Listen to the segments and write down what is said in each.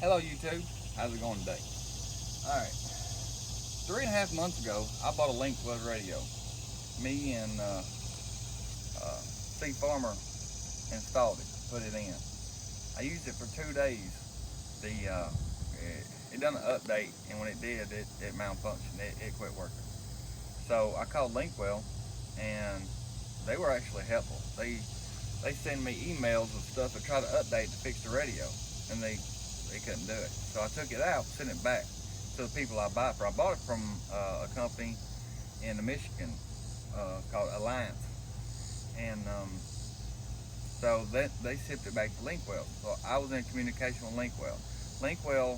Hello YouTube, how's it going today? Alright, 3.5 months ago I bought a Linkswell radio. Me and Steve Farmer installed it, put it in. I used it for 2 days. It done an update, and when it did, it malfunctioned, it quit working. So I called Linkswell and they were actually helpful. They send me emails of stuff to try to update to fix the radio, and they couldn't do it. So I took it out, sent it back to the people I buy it from. I bought it from a company in Michigan called Alliance, and so they shipped it back to Linkswell. So I was in communication with Linkswell. Linkswell,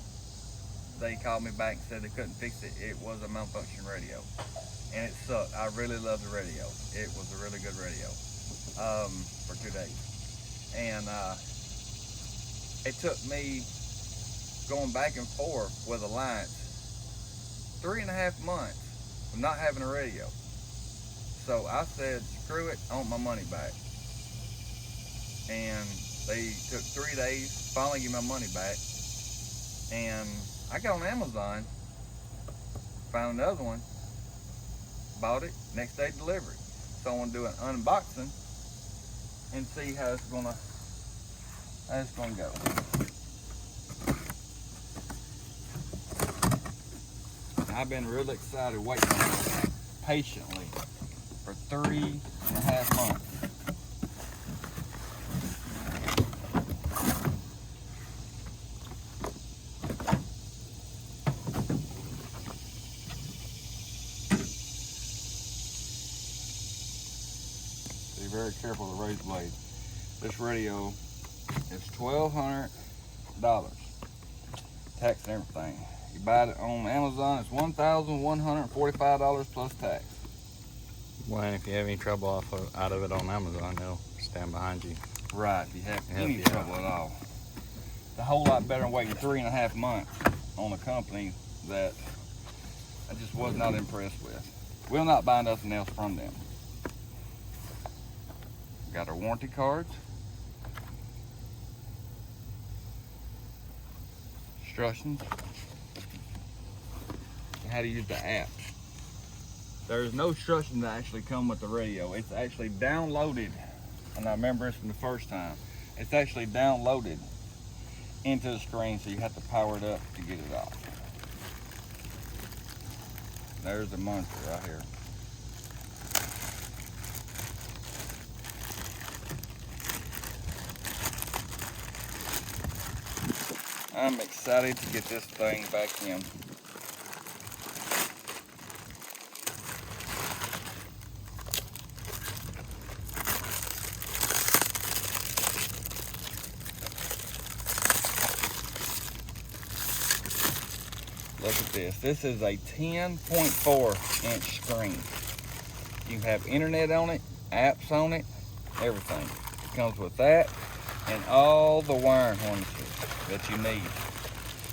they called me back and said they couldn't fix it. It was a malfunction radio, and it sucked. I really loved the radio. It was a really good radio for 2 days, and it took me going back and forth with Alliance 3.5 months of not having a radio. So I said, screw it, I want my money back. And they took 3 days, finally give my money back. And I got on Amazon, found another one, bought it, next day delivery. So I want to do an unboxing and see how it's gonna go. I've been really excited waiting on this patiently for 3.5 months. Be very careful with the razor blade. This radio is $1,200, tax and everything. You buy it on Amazon, it's $1,145 plus tax. Well, if you have any trouble out of it on Amazon, they'll stand behind you. Right, if you have any trouble at all. It's a whole lot better than waiting 3.5 months on a company that I just was not impressed with. We'll not buy nothing else from them. Got our warranty cards. Instructions. How to use the app. There's no instructions that actually come with the radio. It's actually downloaded, and I remember this from the first time. It's actually downloaded into the screen, so you have to power it up to get it off. There's the monitor right here. I'm excited to get this thing back in. Look at this. This is a 10.4 inch screen. You have internet on it, apps on it, everything. It comes with that and all the wiring harnesses that you need.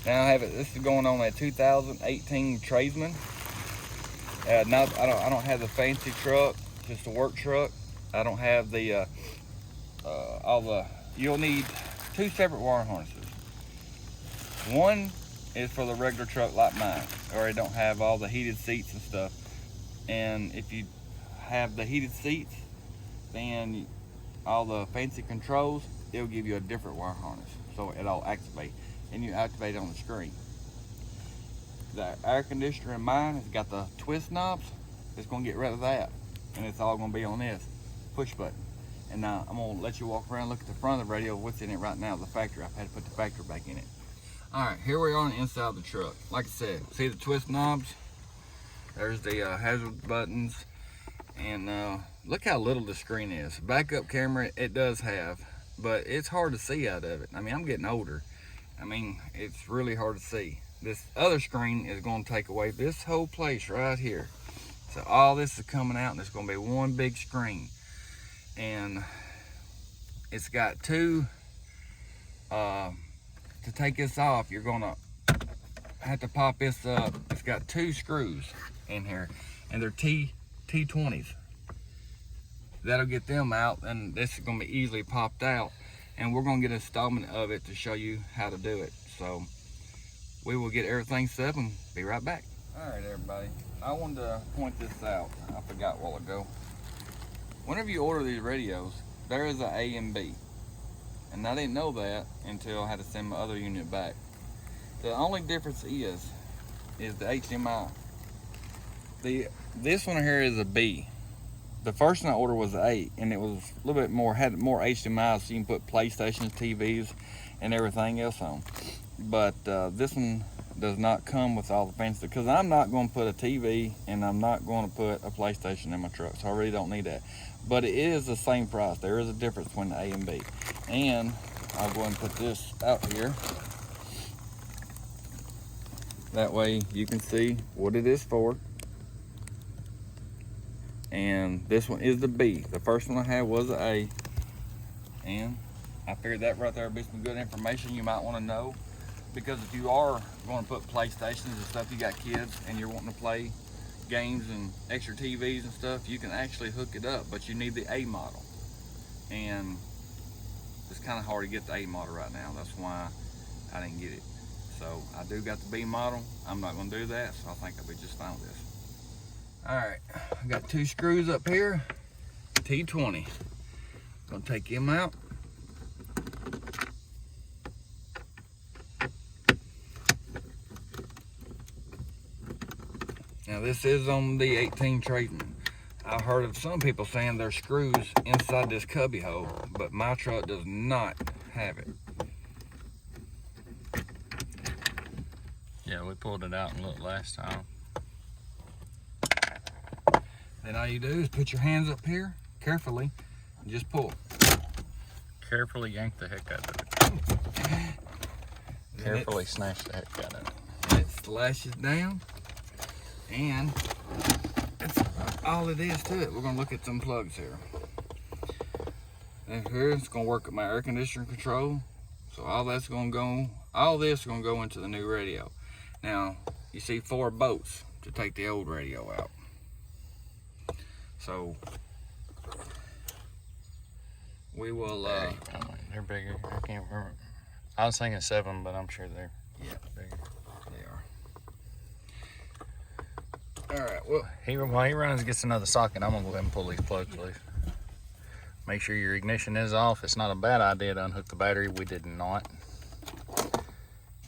Now I have it. This is going on a 2018 Tradesman. I don't have the fancy truck, just a work truck. I don't have the You'll need 2 separate wiring harnesses. One is for the regular truck like mine, or it don't have all the heated seats and stuff. And if you have the heated seats, then all the fancy controls, it'll give you a different wire harness, so it'll activate, and you activate it on the screen. The air conditioner in mine has got the twist knobs. It's going to get rid of that, and it's all going to be on this push button. And now I'm going to let you walk around, look at the front of the radio, what's in it right now, the factory. I've had to put the factory back in it. All right, here we are on the inside of the truck. Like I said, see the twist knobs? There's the hazard buttons. And look how little the screen is. Backup camera it does have, but it's hard to see out of it. I mean, I'm getting older. I mean, it's really hard to see. This other screen is going to take away this whole place right here. So all this is coming out, and it's going to be one big screen. And it's got two to take this off, you're gonna have to pop this up. It's got 2 screws in here, and they're T20s. That'll get them out, and this is gonna be easily popped out, and we're gonna get an installment of it to show you how to do it. So we will get everything set up and be right back. All right, everybody. I wanted to point this out. I forgot a while ago. Whenever you order these radios, there is an A and B. And I didn't know that until I had to send my other unit back. The only difference is the HDMI. This one here is a B. The first one I ordered was an A, and it was a little bit more, had more HDMI, so you can put PlayStations, TVs, and everything else on. But this one does not come with all the fancy, because I'm not going to put a TV and I'm not going to put a PlayStation in my truck, so I really don't need that. But it is the same price. There is a difference between the A and B. And I'll go ahead and put this out here. That way you can see what it is for. And this one is the B. The first one I had was the A. And I figured that right there would be some good information you might want to know. Because if you are going to put PlayStations and stuff, you got kids and you're wanting to play games and extra TVs and stuff, you can actually hook it up, but you need the A model. And it's kind of hard to get the A model right now. That's why I didn't get it. So I do got the B model. I'm not going to do that, so I think I'll be just fine with this. All right, I got 2 screws up here, T20. Gonna take them out. Now this is on the 18 Triton. I've heard of some people saying there's screws inside this cubby hole, but my truck does not have it. Yeah, we pulled it out and looked last time. Then all you do is put your hands up here carefully and just pull. Carefully yank the heck out of it. Carefully snatch the heck out of it. And it slashes down, and that's all it is to it. We're gonna look at some plugs here. And here it's gonna work with my air conditioner control. So all this is gonna go into the new radio. Now you see 4 bolts to take the old radio out. So we will they're bigger. I can't remember. I was thinking 7, but I'm sure they're bigger. They are. All right, well, While he runs and gets another socket, I'm gonna go ahead and pull these plugs loose. Make sure your ignition is off. It's not a bad idea to unhook the battery. We did not.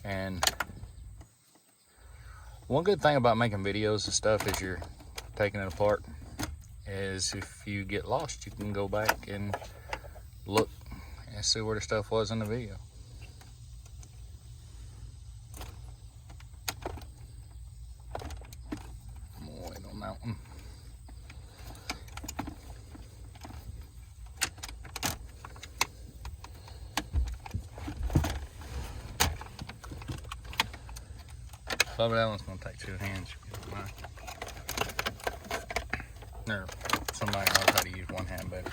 And one good thing about making videos and stuff as you're taking it apart is if you get lost, you can go back and look and see where the stuff was in the video. I'm gonna wait on that one. Probably that one's gonna take 2 hands. Or somebody knows how to use one hand better.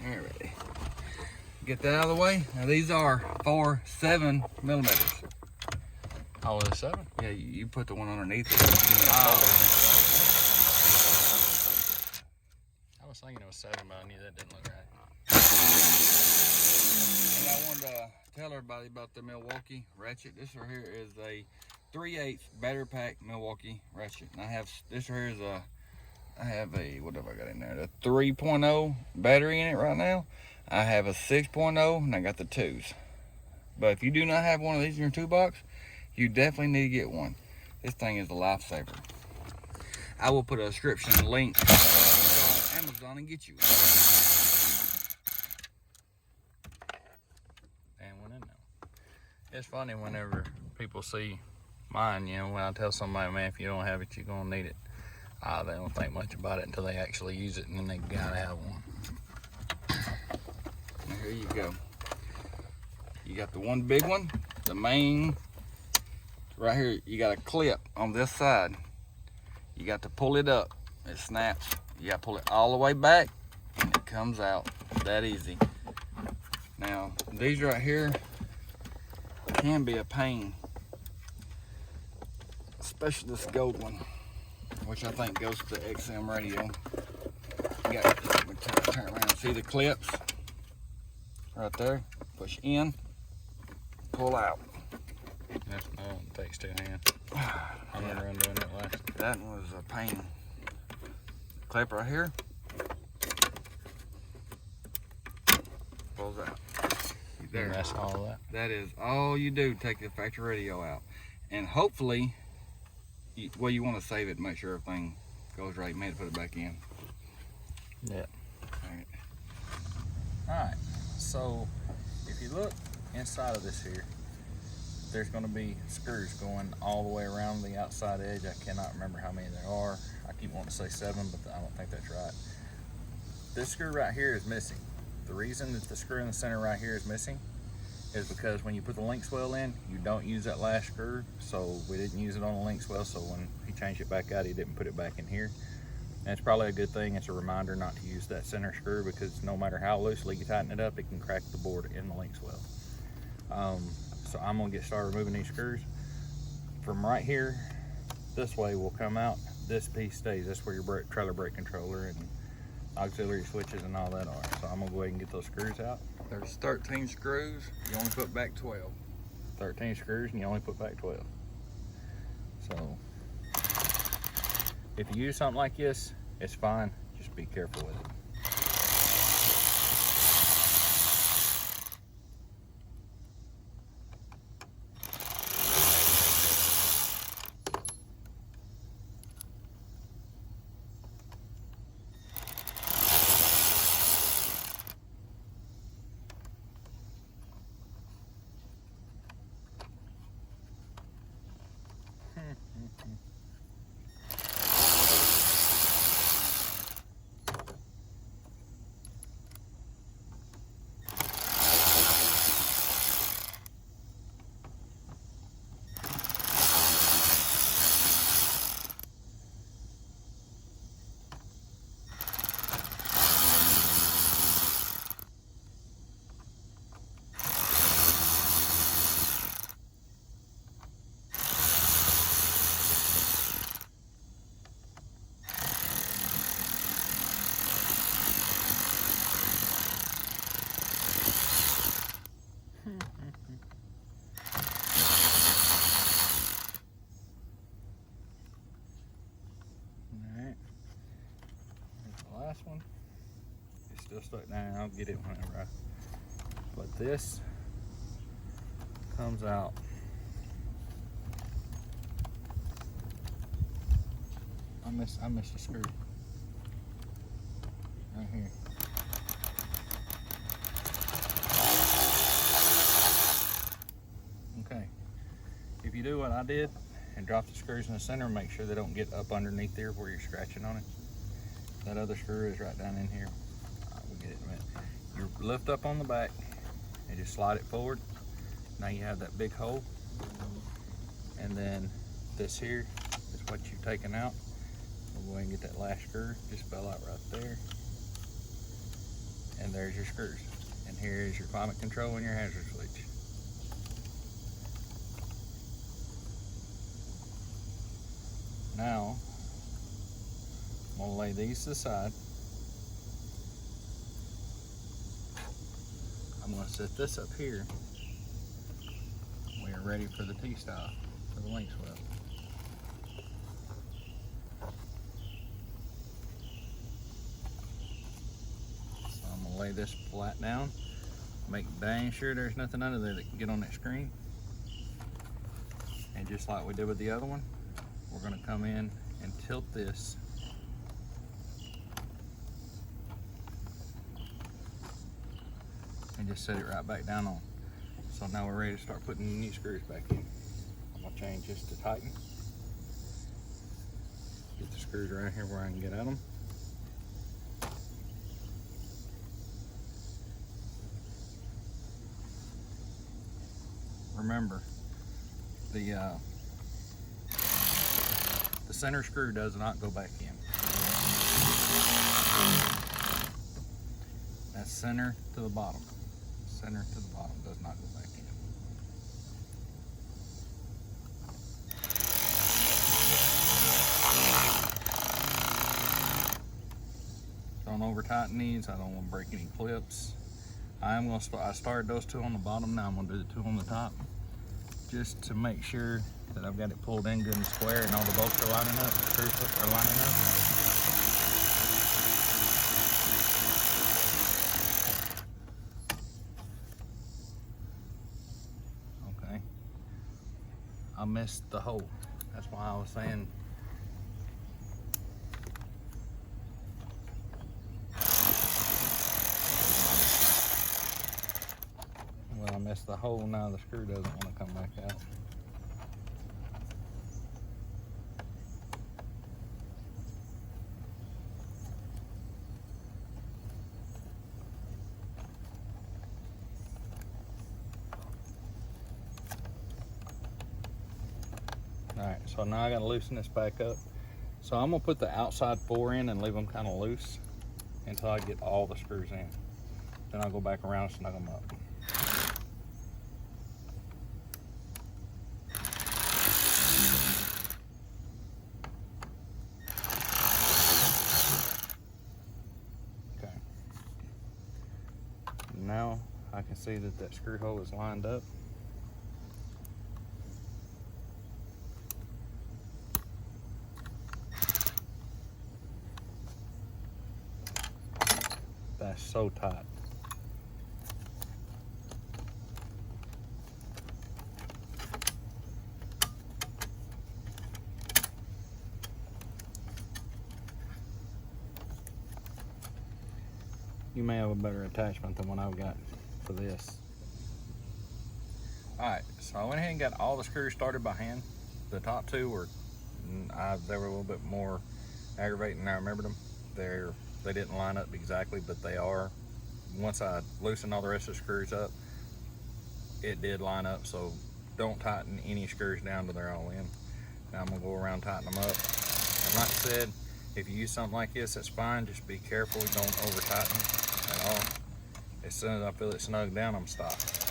alrighty. Get that out of the way. Now these are 4 7mm. Oh, was it 7? Yeah, you put the one underneath it. I was thinking it was 7, but I knew that didn't look right. And I wanted to tell everybody about the Milwaukee ratchet. This right here is a 3/8 battery pack Milwaukee ratchet. And I have this right here is I have a, what have I got in there? The 3.0 battery in it right now. I have a 6.0 and I got the 2s. But if you do not have one of these in your toolbox, you definitely need to get one. This thing is a lifesaver. I will put a description link on Amazon and get you one. And went in there. It's funny whenever people see mine, you know, when I tell somebody, man, if you don't have it, you're gonna need it. They don't think much about it until they actually use it, and then they gotta have one. Now here you go. You got the one big one, the main. Right here, you got a clip on this side. You got to pull it up. It snaps. You got to pull it all the way back, and it comes out. That easy. Now, these right here can be a pain, especially this gold one, which I think goes to the XM radio. You got to turn around and see the clips right there. Push in, pull out. That's it takes two hands. I remember undoing it last. That was a pain. Clip right here. Pulls out. There. And that's all that. That is all you do. Take the factory radio out, and hopefully, you want to save it. Make sure everything goes right. May put it back in. Yeah. Alright. Alright, so if you look inside of this here, there's going to be screws going all the way around the outside edge. I cannot remember how many there are. I keep wanting to say 7, but I don't think that's right. This screw right here is missing. The reason that the screw in the center right here is missing is because when you put the Linkswell in, you don't use that last screw. So we didn't use it on the Linkswell, so when he changed it back out, he didn't put it back in here. And it's probably a good thing. It's a reminder not to use that center screw, because no matter how loosely you tighten it up, it can crack the board in the Linkswell. So I'm gonna get started removing these screws. From right here, this way will come out. This piece stays. That's where your trailer brake controller and auxiliary switches and all that are. So I'm gonna go ahead and get those screws out. There's 13 screws. You only put back 12. 13 screws and you only put back 12. So if you use something like this, it's fine. Just be careful with it. One, it's still stuck down. I'll get it whenever but this comes out. I missed a screw right here. Okay, if you do what I did and drop the screws in the center, make sure they don't get up underneath there where you're scratching on it. That other screw is right down in here. We'll get it in a minute. You lift up on the back and just slide it forward. Now you have that big hole. And then this here is what you've taken out. We'll go ahead and get that last screw. Just fell out right there. And there's your screws. And here is your climate control and your hazard switch. Now, I'm gonna lay these to the side. I'm gonna set this up here. We are ready for the T-style for the Linkswell. So I'm gonna lay this flat down, make dang sure there's nothing under there that can get on that screen. And just like we did with the other one, we're gonna come in and tilt this and just set it right back down on. So now we're ready to start putting the new screws back in. I'm gonna change this to tighten. Get the screws around here where I can get at them. Remember, the center screw does not go back in. That's center to the bottom. Center to the bottom does not go back in. Don't over tighten these. I don't want to break any clips. I started those two on the bottom. Now I'm going to do the two on the top. just to make sure that I've got it pulled in good and square and all the bolts are lining up, the screws are lining up. Okay. I missed the hole. That's why I was saying I missed the hole. Now the screw doesn't want to come back out. Alright, so now I gotta loosen this back up. So I'm gonna put the outside 4 in and leave them kind of loose until I get all the screws in. Then I'll go back around and snug them up. Okay. Now I can see that that screw hole is lined up. That's so tight. You may have a better attachment than what I've got for this. Alright, so I went ahead and got all the screws started by hand. The top 2 were, they were a little bit more aggravating than I remembered them. They didn't line up exactly, but they are. Once I loosened all the rest of the screws up, it did line up, so don't tighten any screws down till they're all in. Now I'm gonna go around and tighten them up. And like I said, if you use something like this, that's fine. Just be careful, don't over tighten at all. As soon as I feel it snug down, I'm stopped.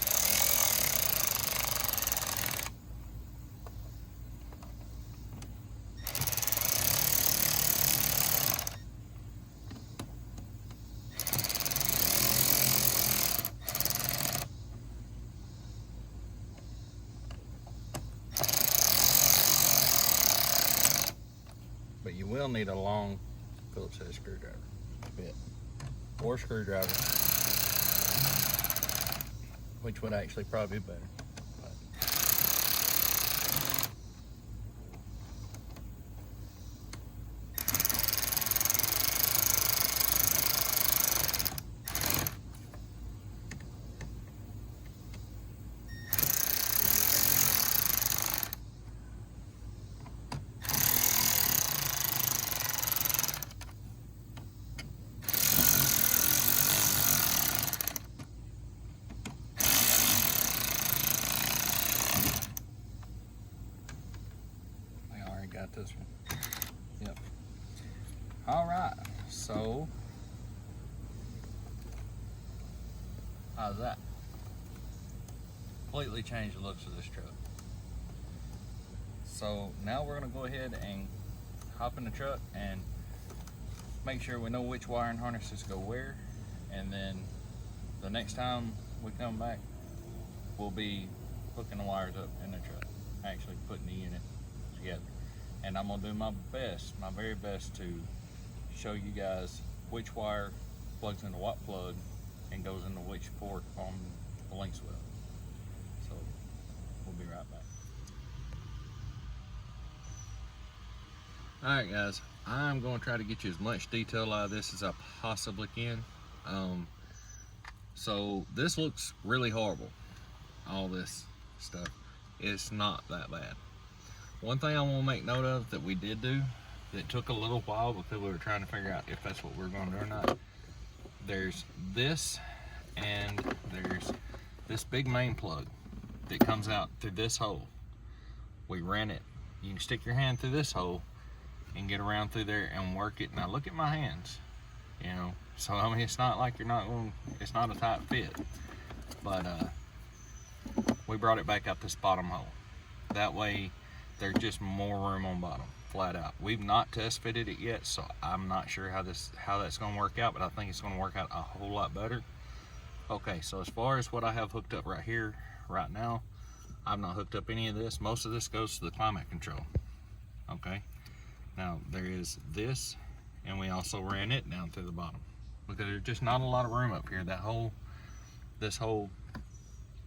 But you will need a long Phillips head screwdriver bit or screwdriver, which would actually probably be better. Got this one. Yep. All right. So, how's that? Completely changed the looks of this truck. So now we're gonna go ahead and hop in the truck and make sure we know which wiring harnesses go where, and then the next time we come back, we'll be hooking the wires up in the truck, actually putting the unit together. And I'm gonna do my best, my very best, to show you guys which wire plugs into what plug and goes into which port on the Linkswell. So we'll be right back. All right, guys, I'm gonna try to get you as much detail out of this as I possibly can. So this looks really horrible, all this stuff. It's not that bad. One thing I want to make note of that we did do, that took a little while because we were trying to figure out if that's what we're going to do or not. There's this, and there's this big main plug that comes out through this hole. We ran it. You can stick your hand through this hole and get around through there and work it. Now look at my hands, you know. So I mean, it's not like you're not going. It's not a tight fit, but we brought it back out this bottom hole. That way, there's just more room on bottom, flat out. We've not test fitted it yet, so I'm not sure how that's going to work out, but I think it's going to work out a whole lot better. Okay, so as far as what I have hooked up right here, right now, I've not hooked up any of this. Most of this goes to the climate control. Okay. Now there is this, and we also ran it down through the bottom because there's just not a lot of room up here. This whole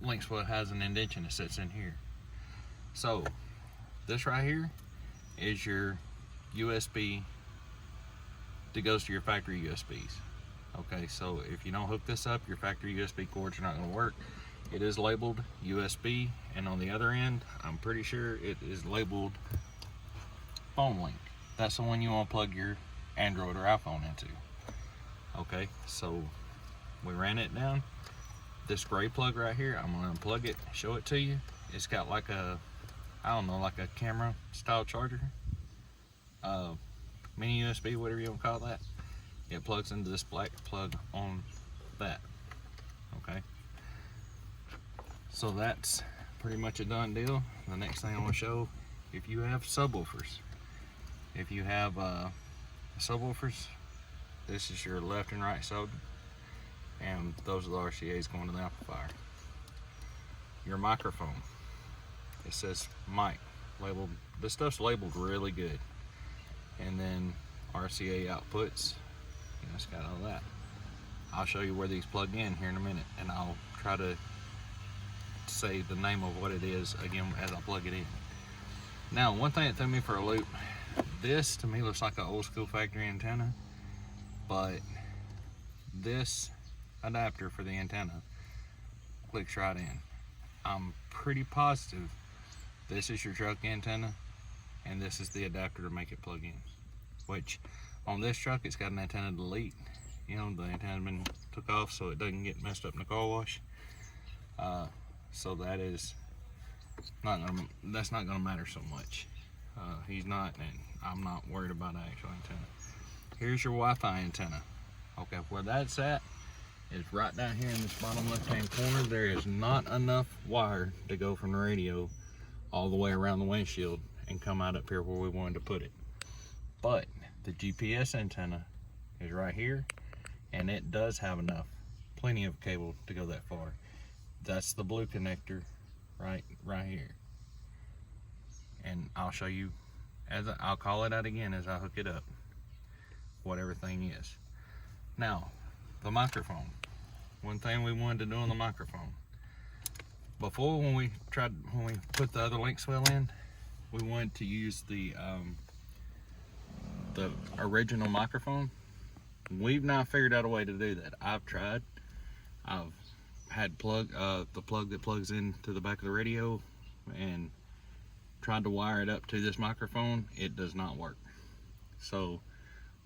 Linkswell has an indentation that sits in here. So this right here is your USB that goes to your factory USBs. Okay, so if you don't hook this up, your factory USB cords are not going to work. It is labeled USB, and on the other end, I'm pretty sure it is labeled phone link. That's the one you want to plug your Android or iPhone into. Okay, so we ran it down. This gray plug right here, I'm going to unplug it, show it to you. It's got like a, I don't know, like a camera style charger. Mini USB, whatever you want to call that. It plugs into this black plug on that. Okay. So that's pretty much a done deal. The next thing I want to show, if you have subwoofers. If you have subwoofers, this is your left and right sub, and those are the RCAs going to the amplifier. Your microphone, it says mic, labeled, this stuff's labeled really good. And then RCA outputs, you know, it's got all that. I'll show you where these plug in here in a minute, and I'll try to say the name of what it is again as I plug it in. Now, one thing that threw me for a loop, this to me looks like an old school factory antenna, but this adapter for the antenna clicks right in. I'm pretty positive this is your truck antenna, and this is the adapter to make it plug in. Which on this truck, it's got an antenna delete. You know, the antenna been took off so it doesn't get messed up in the car wash. So that is that's not gonna matter so much. He's not, and I'm not worried about the actual antenna. Here's your Wi-Fi antenna. Okay, where that's at is right down here in this bottom left-hand corner. There is not enough wire to go from the radio all the way around the windshield and come out up here where we wanted to put it. But the GPS antenna is right here, and it does have enough, plenty of cable to go that far. That's the blue connector right here. And I'll show you, I'll call it out again as I hook it up, what everything is. Now, the microphone. One thing we wanted to do on the microphone. Before, when we put the other Linkswell in, we wanted to use the original microphone. We've not figured out a way to do that. I've tried. I've had the plug that plugs into the back of the radio and tried to wire it up to this microphone. It does not work. So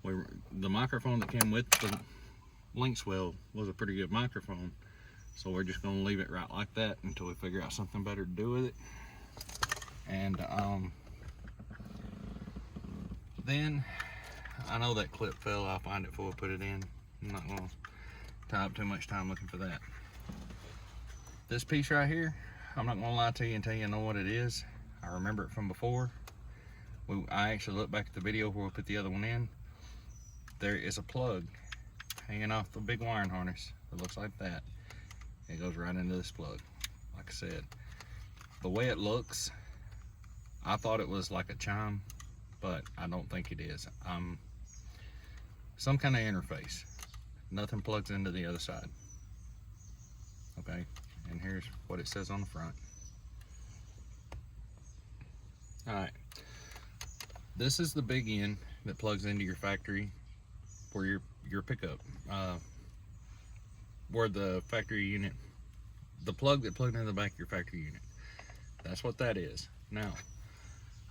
the microphone that came with the Linkswell was a pretty good microphone. So we're just gonna leave it right like that until we figure out something better to do with it. And then I know that clip fell. I'll find it before I put it in. I'm not gonna tie up too much time looking for that. This piece right here, I'm not gonna lie to you and tell you I know what it is. I remember it from before. I actually looked back at the video where we put the other one in. There is a plug hanging off the big wiring harness. It looks like that. It goes right into this plug. Like I said, the way it looks, I thought it was like a chime, but I don't think it is. Some kind of interface. Nothing plugs into the other side. Okay, and here's what it says on the front. Alright, this is the big end that plugs into your factory for your pickup. Where the factory unit, the plug that plugged into the back of your factory unit. That's what that is. Now,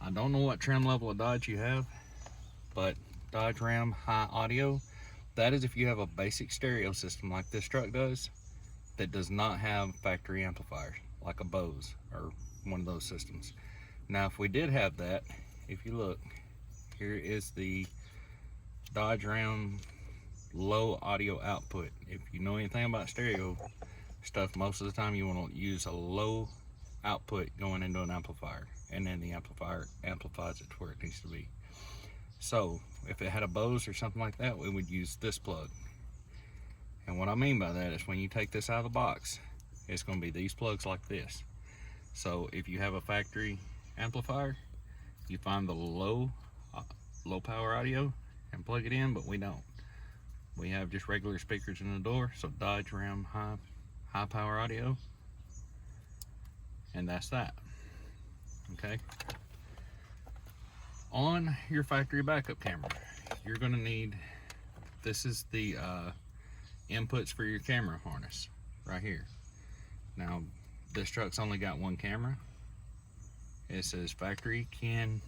I don't know what trim level of Dodge you have, but Dodge Ram High Audio, that is if you have a basic stereo system like this truck does, that does not have factory amplifiers, like a Bose or one of those systems. Now, if we did have that, if you look, here is the Dodge Ram low audio output. If you know anything about stereo stuff, most of the time you want to use a low output going into an amplifier, and then the amplifier amplifies it to where it needs to be. So if it had a Bose or something like that, we would use this plug. And what I mean by that is when you take this out of the box, it's going to be these plugs like this. So if you have a factory amplifier, you find the low power audio and plug it in, but we don't. We have just regular speakers in the door, so Dodge Ram high power audio, and that's that. Okay. On your factory backup camera, you're going to need, this is the inputs for your camera harness right here. Now this truck's only got one camera. It says factory CAN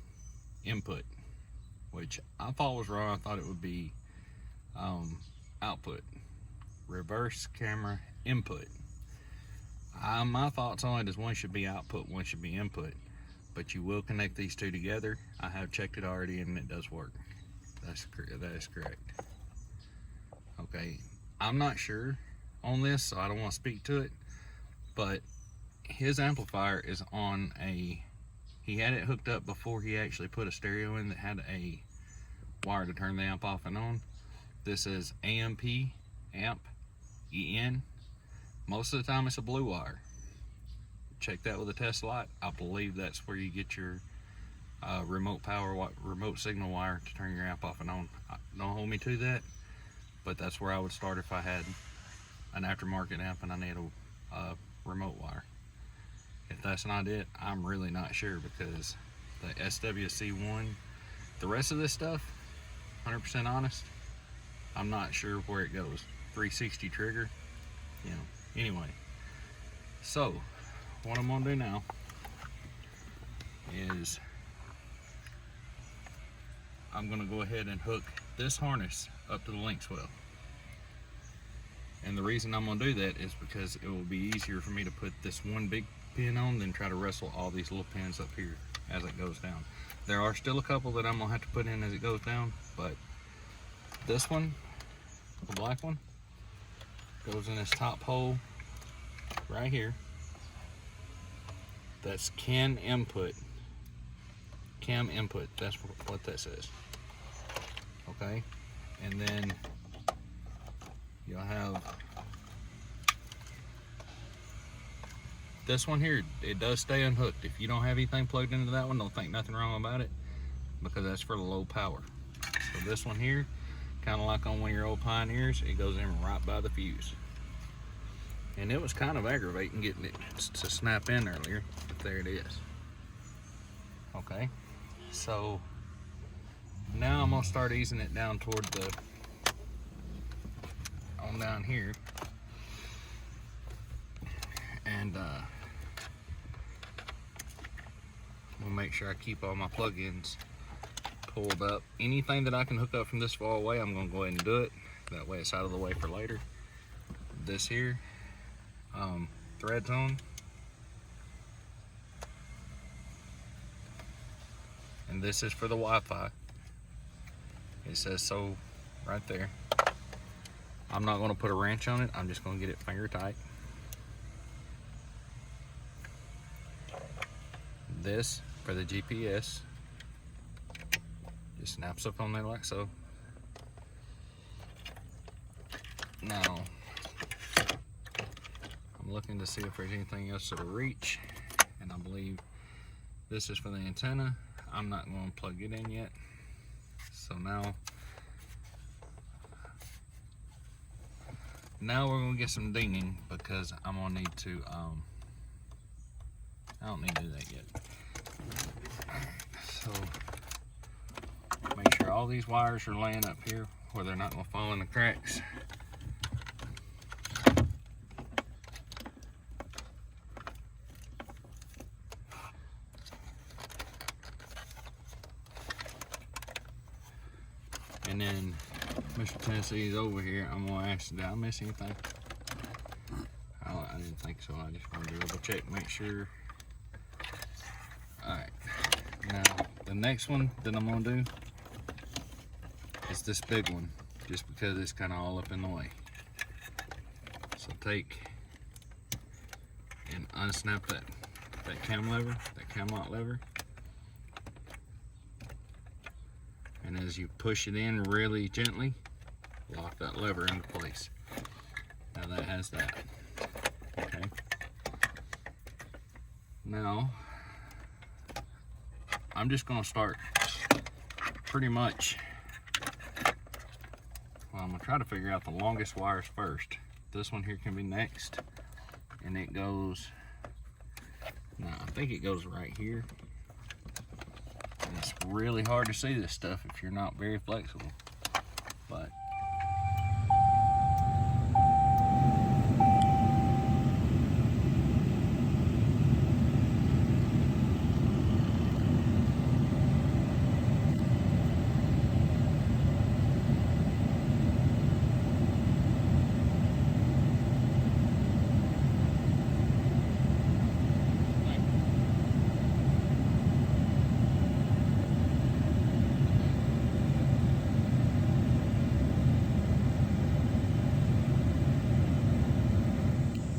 input, which I thought was wrong. I thought it would be output. Reverse camera input. My thoughts on it is one should be output, one should be input, but you will connect these two together. I have checked it already and it does work. That is correct. Okay, I'm not sure on this, so I don't want to speak to it, but his amplifier is on he had it hooked up before he actually put a stereo in that had a wire to turn the amp off and on. This is AMP, amp, EN. Most of the time it's a blue wire. Check that with a test light. I believe that's where you get your remote signal wire to turn your amp off and on. Don't hold me to that, but that's where I would start if I had an aftermarket amp and I need a remote wire. If that's not it, I'm really not sure, because the SWC1, the rest of this stuff, 100% honest, I'm not sure where it goes. 360 trigger, you know. Anyway, so what I'm gonna do now is I'm gonna go ahead and hook this harness up to the Linkswell. And the reason I'm gonna do that is because it will be easier for me to put this one big pin on than try to wrestle all these little pins up here as it goes down. There are still a couple that I'm gonna have to put in as it goes down, but this one, the black one, goes in this top hole right here. That's CAN input. Cam input, that's what that says. Okay, and then you'll have this one here. It does stay unhooked. If you don't have anything plugged into that one, don't think nothing wrong about it, because that's for the low power. So this one here, kind of like on one of your old Pioneers, it goes in right by the fuse. And it was kind of aggravating getting it to snap in earlier, but there it is. Okay, so now I'm gonna start easing it down toward the, on down here. And we'll make sure I keep all my plug-ins pulled up. Anything that I can hook up from this far away, I'm gonna go ahead and do it. That way it's out of the way for later. This here, threads on. And this is for the Wi-Fi. It says so right there. I'm not gonna put a wrench on it. I'm just gonna get it finger tight. This for the GPS. Just snaps up on there like so. Now, I'm looking to see if there's anything else that'll reach, and I believe this is for the antenna. I'm not going to plug it in yet. So now we're going to get some dinging, because I'm going to need to, I don't need to do that yet. So make sure all these wires are laying up here where they're not going to fall in the cracks. And then Mr. Tennessee is over here. I'm gonna ask, did I miss anything? I didn't think so. I just wanted to double check, make sure. All right. Now the next one that I'm gonna do is this big one, just because it's kind of all up in the way. So take and unsnap that cam lever, that cam lock lever. And as you push it in really gently, lock that lever into place. Now that has that. Okay. Now, I'm just gonna start pretty much, well, I'm gonna try to figure out the longest wires first. This one here can be next, and it goes, no, I think it goes right here. And it's really hard to see this stuff if you're not very flexible, but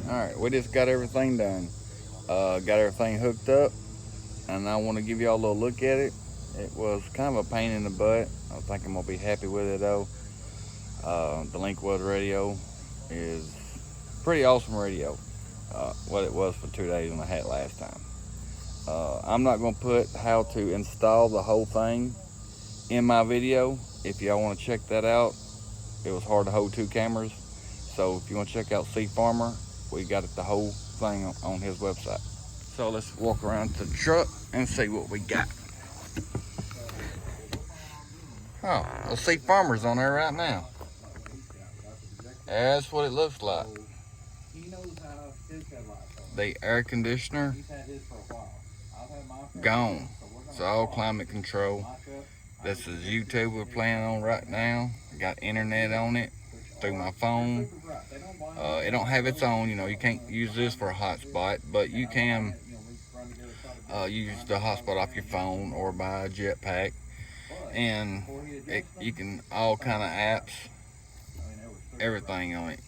Alright, we just got everything done. Got everything hooked up, and I want to give y'all a little look at it. It was kind of a pain in the butt. I think I'm going to be happy with it though. The Linkswell radio is pretty awesome radio. What it was for 2 days when I had it last time. I'm not going to put how to install the whole thing in my video. If y'all want to check that out, it was hard to hold 2 cameras. So if you want to check out C Farmer, we got the whole thing on his website. So let's walk around to the truck and see what we got. Oh, the C Farmer's on there right now. That's what it looks like. The air conditioner gone. It's all climate control. This is YouTube we're playing on right now. Got internet on it through my phone. It don't have its own, you know, you can't use this for a hotspot, but you can use the hotspot off your phone or buy a jetpack, and you can all kind of apps, everything on it.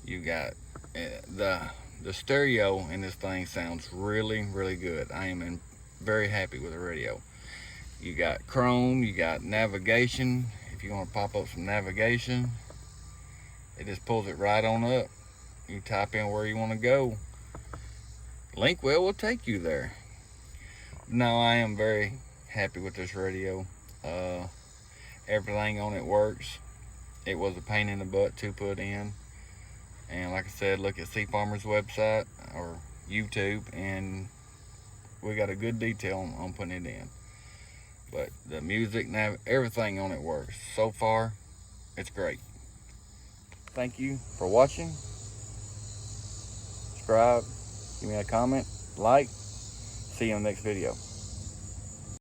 You got the stereo in this thing sounds really, really good. I am very happy with the radio. You got Chrome, you got navigation. If you want to pop up some navigation, it just pulls it right on up. You type in where you want to go. Linkswell will take you there. No, I am very happy with this radio. Everything on it works. It was a pain in the butt to put in. And like I said, look at C Farmer's website or YouTube, and we got a good detail on putting it in. But the music, everything on it works. So far, it's great. Thank you for watching. Subscribe, give me a comment, like. See you in the next video.